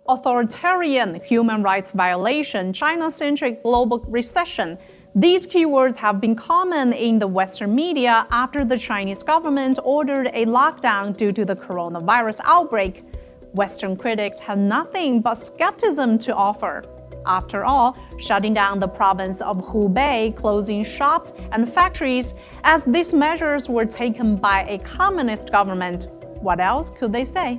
Authoritarian human rights violation, China-centric global recession. These keywords have been common in the Western media after the Chinese government ordered a lockdown due to the coronavirus outbreak. Western critics have nothing but skepticism to offer. After all, shutting down the province of Hubei, closing shops and factories, as these measures were taken by a communist government, what else could they say?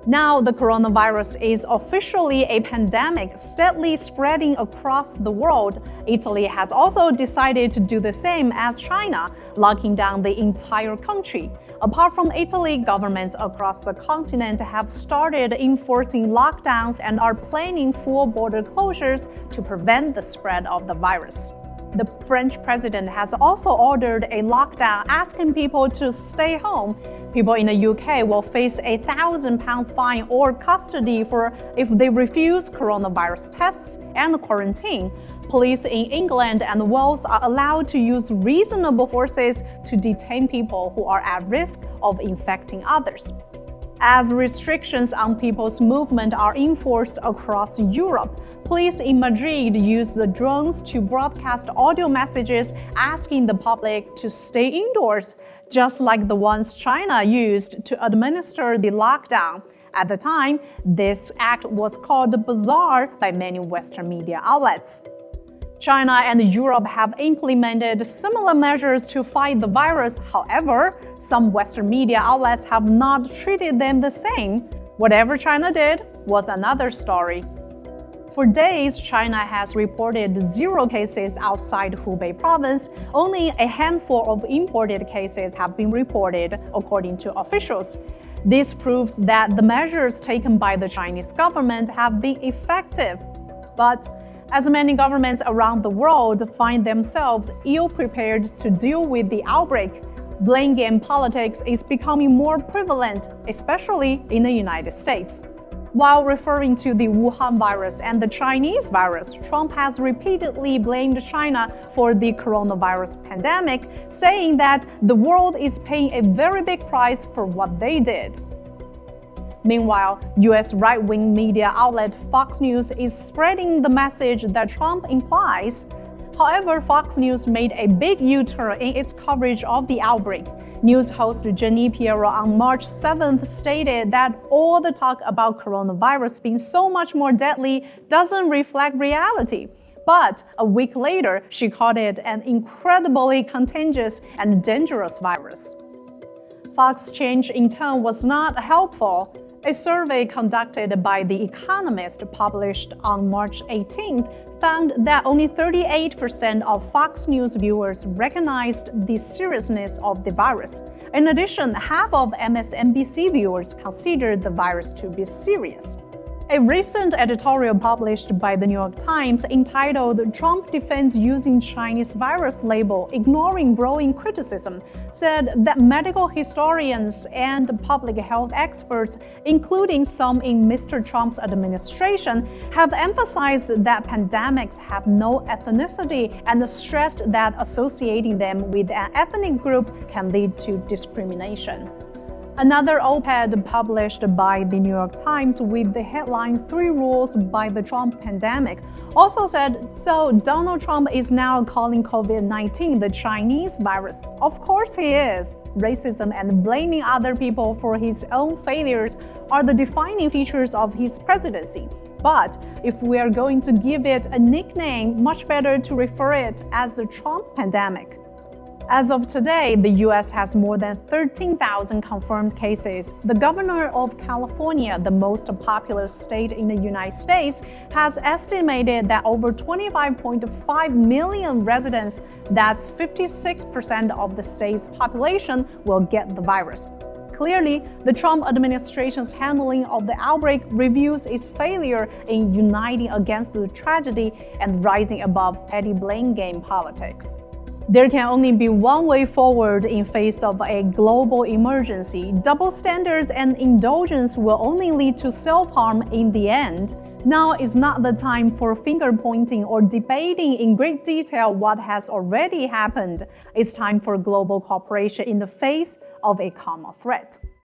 Now, the coronavirus is officially a pandemic steadily spreading across the world. Italy has also decided to do the same as China, locking down the entire country. Apart from Italy, governments across the continent have started enforcing lockdowns and are planning full border closures to prevent the spread of the virus. The French president has also ordered a lockdown, asking people to stay home. People in the UK will face a £1,000 fine or custody if they refuse coronavirus tests and quarantine. Police in England and Wales are allowed to use reasonable forces to detain people who are at risk of infecting others. As restrictions on people's movement are enforced across Europe, police in Madrid use the drones to broadcast audio messages asking the public to stay indoors, just like the ones China used to administer the lockdown. At the time, this act was called bizarre by many Western media outlets. China and Europe have implemented similar measures to fight the virus. However, some Western media outlets have not treated them the same. Whatever China did was another story. For days, China has reported 0 cases outside Hubei province. Only a handful of imported cases have been reported, according to officials. This proves that the measures taken by the Chinese government have been effective. But as many governments around the world find themselves ill-prepared to deal with the outbreak, blame game politics is becoming more prevalent, especially in the United States. While referring to the Wuhan virus and the Chinese virus, Trump has repeatedly blamed China for the coronavirus pandemic, saying that the world is paying a very big price for what they did. Meanwhile, U.S. right-wing media outlet Fox News is spreading the message that Trump implies. However, Fox News made a big U-turn in its coverage of the outbreak. News host Jenny Piero on March 7th stated that all the talk about coronavirus being so much more deadly doesn't reflect reality. But a week later, she called it an incredibly contagious and dangerous virus. Fox's change in tone was not helpful. A survey conducted by The Economist, published on March 18th, found that only 38% of Fox News viewers recognized the seriousness of the virus. In addition, half of MSNBC viewers considered the virus to be serious. A recent editorial published by The New York Times entitled "Trump Defends Using Chinese Virus Label, Ignoring Growing Criticism" said that medical historians and public health experts, including some in Mr. Trump's administration, have emphasized that pandemics have no ethnicity and stressed that associating them with an ethnic group can lead to discrimination. Another op-ed published by The New York Times with the headline "3 Rules by the Trump Pandemic" also said, "So Donald Trump is now calling COVID-19 the Chinese virus. Of course he is. Racism and blaming other people for his own failures are the defining features of his presidency. But if we are going to give it a nickname, much better to refer it as the Trump pandemic." As of today, the U.S. has more than 13,000 confirmed cases. The governor of California, the most populous state in the United States, has estimated that over 25.5 million residents, that's 56% of the state's population, will get the virus. Clearly, the Trump administration's handling of the outbreak reveals its failure in uniting against the tragedy and rising above petty blame game politics. There can only be one way forward in face of a global emergency. Double standards and indulgence will only lead to self-harm in the end. Now is not the time for finger-pointing or debating in great detail what has already happened. It's time for global cooperation in the face of a common threat.